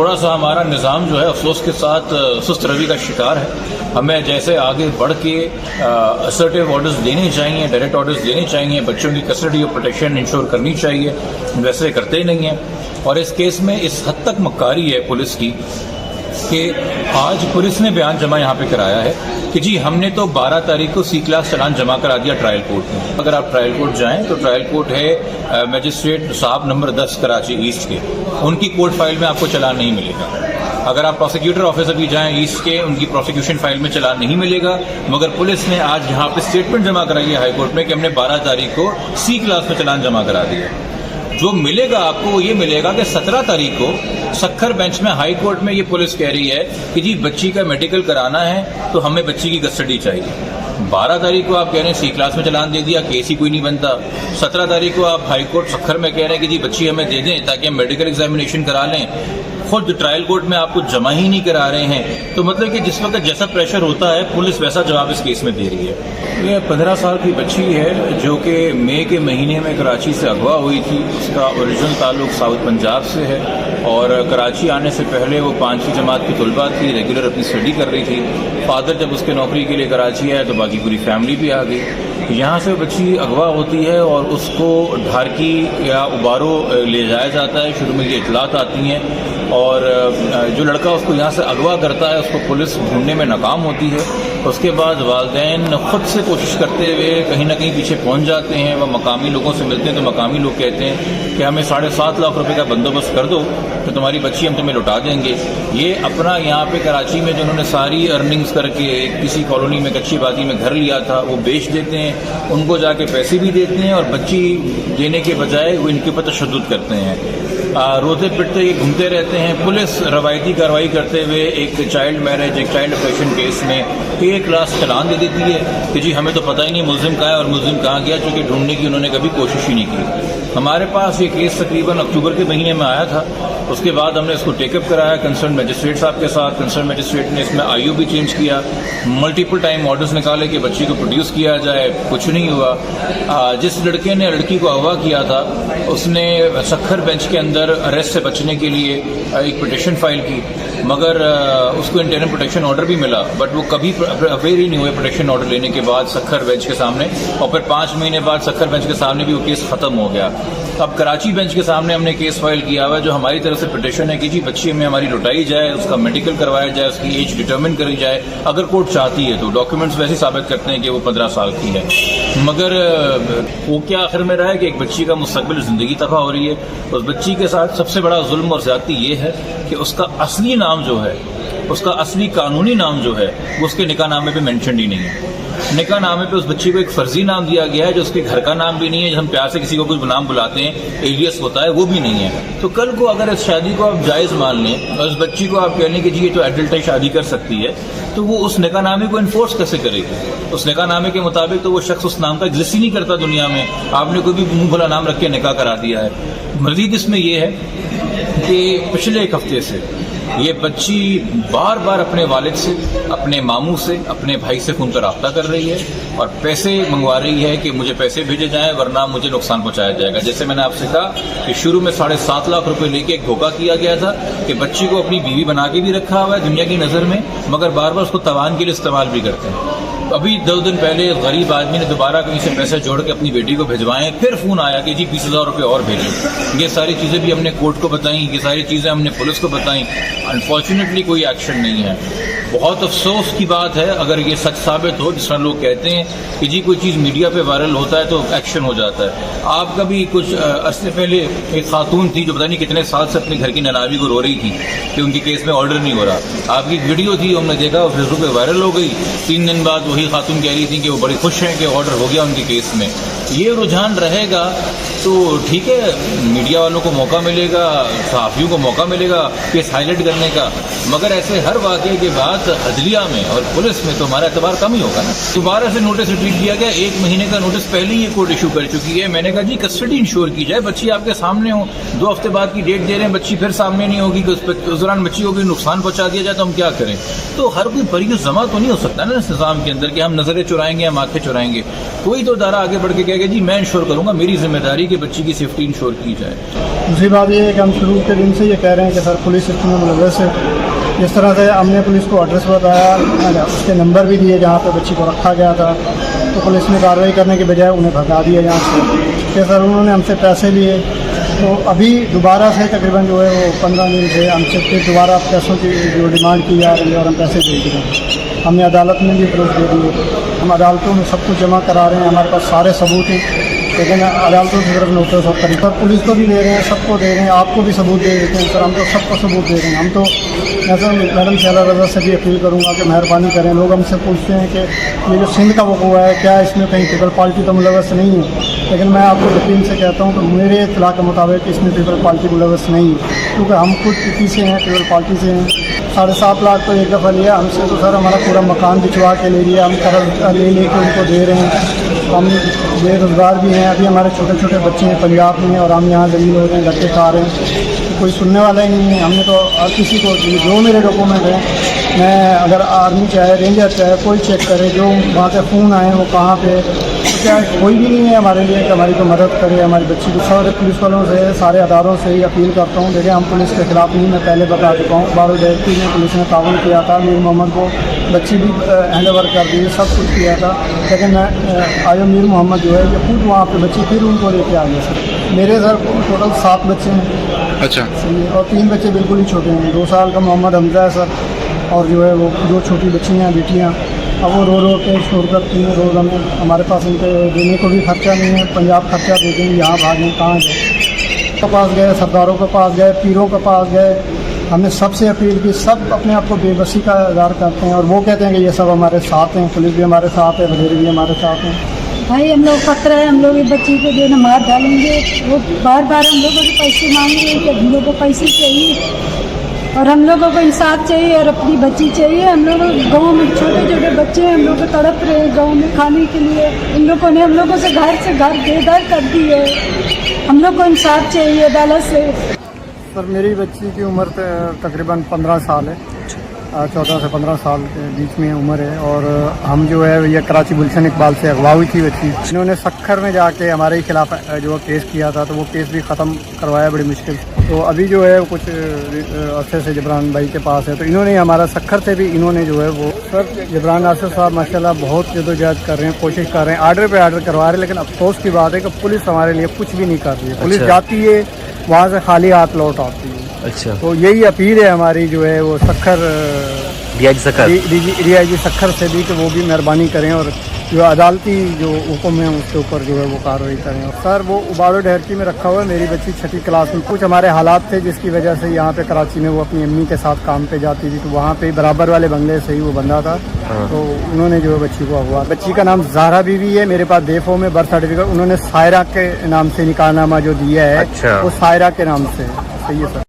تھوڑا سا ہمارا نظام جو ہے افسوس کے ساتھ سست روی کا شکار ہے. ہمیں جیسے آگے بڑھ کے اسرٹیو آرڈرز دینے چاہیے, ڈائریکٹ آرڈرز دینے چاہیے, بچوں کی کسٹڈی اور پروٹیکشن انشور کرنی چاہیے, ویسے کرتے ہی نہیں ہیں. اور اس کیس میں اس حد تک مکاری ہے پولیس کی کہ آج پولیس نے بیان جمع یہاں پہ کرایا ہے کہ جی ہم نے تو 12 تاریخ کو سی کلاس چلان جمع کرا دیا ٹرائل کورٹ میں. اگر آپ ٹرائل کورٹ جائیں تو ٹرائل کورٹ ہے میجسٹریٹ صاحب نمبر 10 کراچی ایسٹ کے, ان کی کورٹ فائل میں آپ کو چلان نہیں ملے گا. اگر آپ پروسیکیوٹر آفس ابھی جائیں ایسٹ کے, ان کی پروسیکیوشن فائل میں چلان نہیں ملے گا. مگر پولیس نے آج یہاں پہ اسٹیٹمنٹ جمع کرائی ہے ہائی کورٹ میں کہ ہم نے 12 تاریخ کو سی کلاس میں چلان جمع کرا دیا. جو ملے گا آپ کو وہ یہ ملے گا کہ 17 تاریخ کو سکھر بینچ میں ہائی کورٹ میں یہ پولیس کہہ رہی ہے کہ جی بچی کا میڈیکل کرانا ہے تو ہمیں بچی کی کسٹڈی چاہیے. 12 تاریخ کو آپ کہہ رہے ہیں سی کلاس میں چلان دے دیا, کیس ہی کوئی نہیں بنتا. 17 تاریخ کو آپ ہائی کورٹ سکھر میں کہہ رہے ہیں کہ جی بچی ہمیں دے دیں تاکہ ہم میڈیکل ایگزامینیشن کرا لیں. خود ٹرائل کورٹ میں آپ کو جمع ہی نہیں کرا رہے ہیں. تو مطلب کہ جس وقت جیسا پریشر ہوتا ہے پولیس ویسا جواب اس کیس میں دے رہی ہے. یہ 15 سال کی بچی ہے جو کہ مئی کے مہینے میں کراچی سے اغوا ہوئی تھی. اس کا اوریجنل تعلق ساؤتھ پنجاب سے ہے اور کراچی آنے سے پہلے وہ 5ویں جماعت کی طلبہ تھی, ریگولر اپنی اسٹڈی کر رہی تھی. فادر جب اس کے نوکری کے لیے کراچی آئے تو باقی پوری فیملی بھی آ گئی. یہاں سے بچی اغوا ہوتی ہے اور اس کو ڈھارکی یا ابارو لے جایا جاتا ہے. شروع میں یہ اطلاعات آتی ہیں اور جو لڑکا اس کو یہاں سے اغوا کرتا ہے اس کو پولیس ڈھونڈنے میں ناکام ہوتی ہے. اس کے بعد والدین خود سے کوشش کرتے ہوئے کہیں نہ کہیں پیچھے پہنچ جاتے ہیں. وہ مقامی لوگوں سے ملتے ہیں تو مقامی لوگ کہتے ہیں کہ ہمیں 7.5 لاکھ روپے کا بندوبست کر دو تو تمہاری بچی ہم تمہیں لوٹا دیں گے. یہ اپنا یہاں پہ کراچی میں جنہوں نے ساری ارننگز کر کے کسی کالونی میں کچی بازی میں گھر لیا تھا وہ بیچ دیتے ہیں, ان کو جا کے پیسے بھی دیتے ہیں اور بچی دینے کے بجائے وہ ان کے اوپر تشدد کرتے ہیں. روتے پٹتے یہ گھومتے رہتے ہیں. پولیس روایتی کارروائی کرتے ہوئے ایک چائلڈ میرج, ایک چائلڈ اپریشن کیس میں 1 لاکھ چلان دے دیتی ہے کہ جی ہمیں تو پتہ ہی نہیں ملزم کہاں ہے اور ملزم کہاں گیا, چونکہ ڈھونڈنے کی انہوں نے کبھی کوشش ہی نہیں کی. ہمارے پاس یہ کیس تقریباً اکتوبر کے مہینے میں آیا تھا. اس کے بعد ہم نے اس کو ٹیک اپ کرایا کنسرن میجسٹریٹ صاحب کے ساتھ. کنسرن میجسٹریٹ نے اس میں IO بھی چینج کیا, ملٹیپل ٹائم آرڈرز نکالے کہ بچی کو پروڈیوس کیا جائے, کچھ نہیں ہوا. جس لڑکے نے لڑکی کو اغوا کیا تھا اس نے سکھر بینچ کے اندر اریسٹ سے بچنے کے لیے ایک پٹیشن فائل کی, مگر اس کو انٹرنل پروٹیکشن آرڈر بھی ملا, بٹ وہ کبھی اویئر ہی نہیں ہوئے پروٹیکشن آرڈر لینے کے بعد سکھر بینچ کے سامنے. اور پھر 5 مہینے بعد سکھر بینچ کے سامنے بھی وہ کیس ختم ہو گیا. اب کراچی بینچ کے سامنے ہم نے کیس فائل کیا ہوا ہے جو ہماری طرف سے پٹیشن ہے کہ جی بچی ہمیں ہماری لوٹائی جائے, اس کا میڈیکل کروایا جائے, اس کی ایج ڈٹرمن کری جائے. اگر کورٹ چاہتی ہے تو ڈاکیومنٹس ویسے ثابت کرتے ہیں کہ وہ 15 سال کی ہے, مگر وہ کیا آخر میں رہا ہے کہ ایک بچی کا مستقبل زندگی تباہ ہو رہی ہے. اس بچی کے ساتھ سب سے بڑا ظلم اور زیادتی یہ ہے کہ اس کا اصلی نام جو ہے, اس کا اصلی قانونی نام جو ہے وہ اس کے نکاح نامے پہ مینشنڈ ہی نہیں ہے. نکاح نامے پہ اس بچی کو ایک فرضی نام دیا گیا ہے جو اس کے گھر کا نام بھی نہیں ہے. ہم پیار سے کسی کو کچھ نام بلاتے ہیں, ایلیس ہوتا ہے, وہ بھی نہیں ہے. تو کل کو اگر اس شادی کو آپ جائز مان لیں اور اس بچی کو آپ کہہ لیں کہ جی یہ تو ایڈلٹ ہے شادی کر سکتی ہے, تو وہ اس نکاح نامے کو انفورس کیسے کرے گی؟ اس نکاح نامے کے مطابق تو وہ شخص اس نام کا ایگزسٹ ہی نہیں کرتا دنیا میں. آپ نے کوئی بھی منہ بھلا نام رکھ کے نکاح کرا دیا ہے. مزید اس میں یہ ہے کہ پچھلے 1 ہفتے سے یہ بچی بار بار اپنے والد سے, اپنے ماموں سے, اپنے بھائی سے فون پر رابطہ کر رہی ہے اور پیسے منگوا رہی ہے کہ مجھے پیسے بھیجے جائیں ورنہ مجھے نقصان پہنچایا جائے گا. جیسے میں نے آپ سے کہا کہ شروع میں 7.5 لاکھ روپے لے کے ایک دھوکہ کیا گیا تھا کہ بچی کو اپنی بیوی بنا کے بھی رکھا ہوا ہے دنیا کی نظر میں, مگر بار بار اس کو توان کے لیے استعمال بھی کرتے ہیں. ابھی 2 دن پہلے غریب آدمی نے دوبارہ کہیں سے پیسے جوڑ کے اپنی بیٹی کو بھجوائے, پھر فون آیا کہ جی 20,000 روپے اور بھیجیں. یہ ساری چیزیں بھی ہم نے کورٹ کو بتائیں, یہ ساری چیزیں ہم نے پولیس کو بتائیں. انفارچونیٹلی کوئی ایکشن نہیں ہے. بہت افسوس کی بات ہے اگر یہ سچ ثابت ہو جس طرح لوگ کہتے ہیں کہ جی کوئی چیز میڈیا پہ وائرل ہوتا ہے تو ایکشن ہو جاتا ہے. آپ کا بھی کچھ عرصے پہلے ایک خاتون تھی جو پتہ نہیں کتنے سال سے اپنے گھر کی نناوی کو رو رہی تھی کہ ان کی کیس میں آرڈر نہیں ہو رہا. آپ کی ویڈیو تھی, ہم نے دیکھا وہ فیس بک پہ وائرل ہو گئی. 3 دن بعد وہی خاتون کہہ رہی تھی کہ وہ بڑی خوش ہیں کہ آرڈر ہو گیا ان کی کیس میں. یہ رجحان رہے گا تو ٹھیک ہے, میڈیا والوں کو موقع ملے گا, صحافیوں کو موقع ملے گا کیس ہائی لائٹ کرنے کا, مگر ایسے ہر واقعے کے بعد عدلیہ میں اور پولیس میں تو ہمارا اعتبار کم ہی ہوگا نا. دوبارہ سے نوٹس ریپیٹ کیا گیا, 1 مہینے کا نوٹس پہلے ہی یہ کورٹ ایشو کر چکی ہے. میں نے کہا جی کسٹڈی انشور کی جائے, بچی آپ کے سامنے ہو, 2 ہفتے بعد کی ڈیٹ دے رہے ہیں, بچی پھر سامنے نہیں ہوگی کہ اس دوران بچی کو کوئی نقصان پہنچا دیا جائے تو ہم کیا کریں؟ تو ہر کوئی بری زماں تو نہیں ہو سکتا نا اس نظام کے اندر کہ ہم نظریں چرائیں گے, ہم آنکھیں چرائیں گے. کوئی تو ادارہ آگے بڑھ کے کہے گا جی میں انشور کروں گا, میری ذمہ داری کہ بچی کی سیفٹی انشور کی جائے. دوسری بات یہ ہے کہ ہم شروع کے دن سے یہ کہہ رہے ہیں کہ سر پولیس اس میں ملوث ہے. جس طرح سے ہم نے پولیس کو ایڈریس بتایا، اس کے نمبر بھی دیے جہاں پہ بچی کو رکھا گیا تھا، تو پولیس نے کارروائی کرنے کے بجائے انہیں بھگا دیا یہاں سے کہ سر انہوں نے ہم سے پیسے لیے. تو ابھی دوبارہ سے تقریباً جو ہے وہ 15 دن سے ہم سے پھر دوبارہ پیسوں کی جو ڈیمانڈ کی جا رہی ہے اور ہم پیسے دے رہے ہیں. ہم نے عدالت میں بھی پروف دے دی ہے، ہم عدالتوں میں سب کچھ جمع کرا رہے ہیں، ہمارے پاس سارے ثبوت ہیں، لیکن عدالتوں سے صرف نوٹس آف کری. سر پولیس کو بھی دے رہے ہیں، سب کو دے رہے ہیں، آپ کو بھی ثبوت دے دیتے ہیں سر. ہم تو سب کو ثبوت دے رہے ہیں. ہم تو میں سر میڈم شہلا رضا سے بھی اپیل کروں گا کہ مہربانی کریں. لوگ ہم سے پوچھتے ہیں کہ یہ جو سندھ کا وقوع ہے کیا اس میں کہیں پیپل پارٹی تو ملوث نہیں ہے، لیکن میں آپ کو یقین سے کہتا ہوں کہ میرے اطلاع کے مطابق اس میں پیپل پارٹی ملوث نہیں ہے، کیونکہ ہم خود پی سے ہیں، پیپل پارٹی سے ہیں. 7.5 لاکھ تو ایک دفعہ لیا ہم سے، تو سر ہمارا پورا مکان بچوا کے لے لیا. ہم قرض لے کے ان کو دے رہے ہیں. ہم بے روزگار بھی ہیں، ابھی ہمارے چھوٹے چھوٹے بچے ہیں پنجاب میں، اور ہم یہاں زمین ہو رہے ہیں، دھکے کھا رہے ہیں. کوئی سننے والا ہی نہیں ہے. ہم نے تو ہر کسی کو جو میرے ڈاکومنٹ ہیں، میں اگر آرمی چاہے رینجر چاہے کوئی چیک کرے، جو وہاں سے فون آئے وہ کہاں پہ، تو کیا کوئی بھی نہیں ہے ہمارے لیے کہ ہماری کو مدد کرے. ہماری بچی کو سارے پولیس والوں سے، سارے اداروں سے ہی اپیل کرتا ہوں. دیکھیں ہم پولیس کے خلاف نہیں، میں پہلے بتا چکا ہوں. بارو ڈائریکٹری میں پولیس نے تعاون کیا تھا، میر محمد کو بچی بھی ہینڈ اوور کر دی، سب کچھ کیا تھا، لیکن میں آیا میر محمد جو ہے یہ خود وہاں پہ بچی پھر ان کو لے کے آ گیا. سر میرے سر ٹوٹل 7 بچے ہیں. اچھا. اور 3 بچے بالکل ہی چھوٹے ہیں. 2 سال کا محمد حمزہ ہے سر، اور جو ہے وہ 2 چھوٹی بچیاں ہیں، بیٹیاں. اب وہ رو کے چھوڑ کرتی ہیں روز. ہمیں ہمارے پاس ان کے دینے کو بھی خرچہ نہیں ہے. پنجاب خرچہ دیتے ہیں، یہاں بھاگیں کہاں گئے، کے پاس گئے، سرداروں کے پاس گئے، پیروں کے پاس گئے. ہم نے سب سے اپیل کی، سب اپنے آپ کو بے بسی کا اظہار کرتے ہیں، اور وہ کہتے ہیں کہ یہ سب ہمارے ساتھ ہیں. پولیس بھی ہمارے ساتھ ہے، وزیر بھی ہمارے ساتھ ہیں. بھائی ہم لوگ خطرہ ہے، ہم لوگ یہ بچی کو جو ہے نا مار ڈالیں گے. وہ بار بار ہم لوگوں سے پیسے مانگ رہے ہیں کہ ہم لوگوں کو پیسے چاہیے، اور ہم لوگوں کو انصاف چاہیے، اور اپنی بچی چاہیے. ہم لوگ گاؤں میں چھوٹے چھوٹے بچے ہیں، ہم لوگ کو تڑپ رہے ہیں گاؤں میں کھانے کے لیے. ان لوگوں نے ہم لوگوں سے گھر بے گھر کر دی ہے. ہم لوگ کو انصاف چاہیے عدالت سے. سر میری بچی کی عمر تقریباً 15 سال ہے، 14 سے 15 سال کے بیچ میں عمر ہے. اور ہم جو ہے یہ کراچی گلشن اقبال سے اغوا ہوئی تھی بچی. انہوں نے سکھر میں جا کے ہمارے ہی خلاف جو کیس کیا تھا، تو وہ کیس بھی ختم کروایا بڑی مشکل. تو ابھی جو ہے کچھ عرصے سے جبران بھائی کے پاس ہے، تو انہوں نے ہمارا سکھر سے بھی انہوں نے جو ہے وہ سر جبران ناصر صاحب ماشاء اللہ بہت جدوجہد کر رہے ہیں، کوشش کر رہے ہیں، آرڈر پہ آرڈر کروا رہے ہیں. لیکن افسوس کی بات ہے کہ پولیس ہمارے لیے کچھ بھی نہیں کر رہی ہے. پولیس جاتی ہے وہاں سے خالی ہاتھ لوٹ آتی ہے. اچھا. تو یہی اپیل ہے ہماری جو ہے وہ سکھر ڈی آئی جی سکھر سے بھی کہ وہ بھی مہربانی کریں، اور جو عدالتی جو حکم ہے اس کے اوپر جو ہے وہ کارروائی کریں. سر وہ ابارو ڈہرکی میں رکھا ہوا ہے. میری بچی 6ٹھی کلاس میں. کچھ ہمارے حالات تھے جس کی وجہ سے یہاں پہ کراچی میں وہ اپنی امی کے ساتھ کام پہ جاتی تھی، تو وہاں پہ برابر والے بنگلے سے ہی وہ بندہ تھا. تو انہوں نے جو ہے بچی کو اغوا. بچی کا نام زہرا بیوی ہے. میرے پاس دیفو میں برتھ سرٹیفکیٹ انہوں نے سائرہ کے نام سے نکاح نامہ جو دیا ہے وہ سائرہ کے نام سے. صحیح ہے سر.